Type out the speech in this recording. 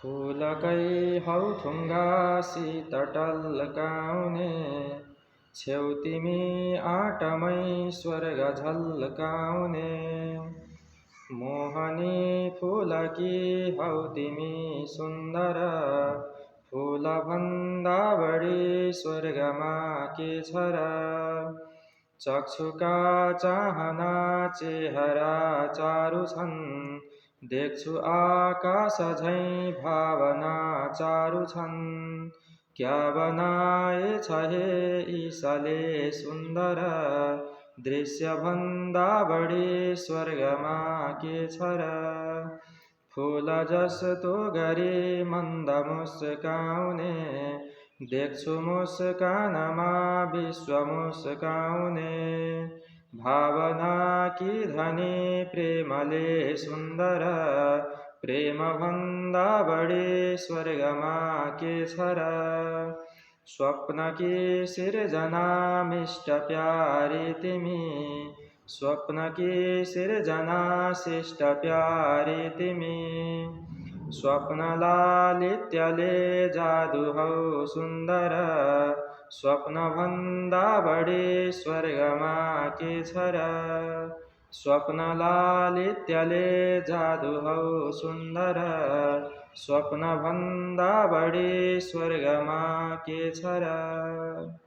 फुलकै हौ थुङ्गा शीतटल्काउने, छेउ तिमी आँटमै स्वर्ग झल्काउने। मोहनी फुलकी हौ तिमी सुन्दर, फुलभन्दा बढी स्वर्गमा के छ र। चक्षुका चाहना चेहरा चारु छन्, देख्छु आकाश झैं भावना चारु छन्। क्या बनाएछ हे ईशले सुन्दर, दृश्यभन्दा बढी स्वर्गमा के छ र। फूल जस्तो गरी मन्द मुस्काउने, देख्छु मुस्कानमा विश्व मुस्काउने। भावना कि धनी प्रेमले सुन्दर, प्रेमभन्दा बढी स्वर्गमा के छ र। स्वप्न कि सिर्जना मिष्ट प्यारी तिमी, स्वप्न कि सिर्जना शिष्ट प्यारी तिमी। स्वप्न लालित्यले जादु हौ सुन्दर, स्वप्नभन्दा बढी स्वर्गमा के छ र। स्वप्न लालित्यले जादु हौ सुन्दर, स्वप्नभन्दा बढी स्वर्गमा के छ र।